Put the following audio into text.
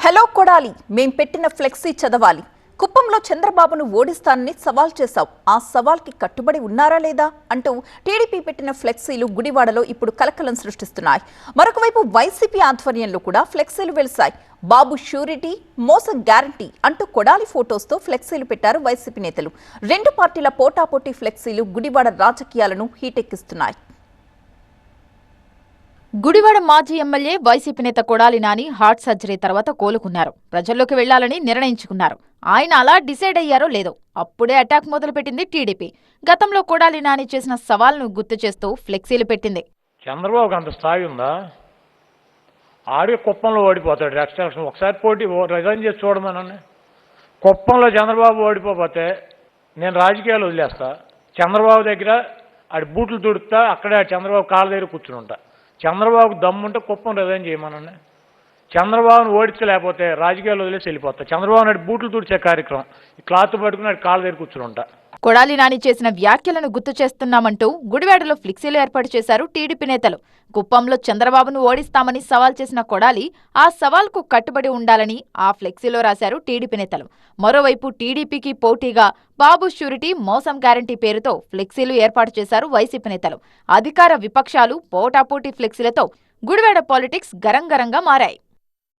Hello Kodali, మేం పెట్టిన flexi చదవాలి. కుప్పంలో చంద్రబాబును ఓడిస్తానని సవాల్ చేశావు. ఆ సవాల్కి కట్టుబడి ఉన్నారా లేదా అంటూ టీడీపీ పెట్టిన ఫ్లెక్సీలు గుడివాడలో ఇప్పుడు కలకలం సృష్టిస్తున్నాయి. మరొక వైపు వైసీపీ ఆధ్వర్యంలో కూడా ఫ్లెక్సీలు వెలిశాయి. బాబు షూరిటీ, మోసం గ్యారంటీ అంటూ కొడాలి ఫోటోస్తో ఫ్లెక్సీలు పెట్టారు వైసీపీ నేతలు. రెండు పార్టీల పోటాపోటీ ఫ్లెక్సీలు గుడివాడ రాజకీయాలను హీటెక్కిస్తున్నాయి. గుడివాడ మాజీ ఎమ్మెల్యే వైసీపీ నేత కొడాలి నాని హార్ట్ సర్జరీ తర్వాత కోలుకున్నారు. ప్రజల్లోకి వెళ్లాలని నిర్ణయించుకున్నారు. ఆయన అలా డిసైడ్ అయ్యారో లేదో అప్పుడే అటాక్ మొదలుపెట్టింది టీడీపీ. గతంలో కొడాలి నాని చేసిన సవాల్ను గుర్తు చేస్తూ ఫ్లెక్సీలు పెట్టింది. చంద్రబాబుకి అంత స్థాయి ఉందా? ఆడే కుప్పంలో ఓడిపోతాడు. ఎక్స్ట్రాక్షన్ ఒకసారి పోటీ రిజైన్ చేసి చూడమనండి. కుప్పంలో చంద్రబాబు ఓడిపోతే నేను రాజకీయాలు వదిలేస్తా. చంద్రబాబు దగ్గర ఆడి బూట్లు తుడుతా, అక్కడే చంద్రబాబు కాళ్ళ దగ్గర కూర్చుని ఉంటా. చంద్రబాబుకు దమ్ముంటే కుప్పం రిజైన్ చేయమనండి. చంద్రబాబును ఓడించలేకపోతే రాజకీయాలు వదిలేసి వెళ్ళిపోతా. చంద్రబాబు నాయుడు బూట్లు తుడిచే కార్యక్రమం ఈ క్లాత్ పట్టుకుని కాళ్ళ దగ్గర కూర్చుని ఉంటా. కొడాలి నాని చేసిన వ్యాఖ్యలను గుర్తు చేస్తున్నామంటూ గుడివాడలో ఫ్లెక్సీలు ఏర్పాటు చేశారు టీడీపీ నేతలు. కుప్పంలో చంద్రబాబును ఓడిస్తామని సవాల్ చేసిన కొడాలి ఆ సవాల్కు కట్టుబడి ఉండాలని ఆ ఫ్లెక్సీలో రాశారు టీడీపీ నేతలు. మరోవైపు టీడీపీకి పోటీగా బాబు షూరిటీ, మోసం గ్యారంటీ పేరుతో ఫ్లెక్సీలు ఏర్పాటు చేశారు వైసీపీ నేతలు. అధికార విపక్షాలు పోటాపోటీ ఫ్లెక్సీలతో గుడివాడ పాలిటిక్స్ గరంగరంగా మారాయి.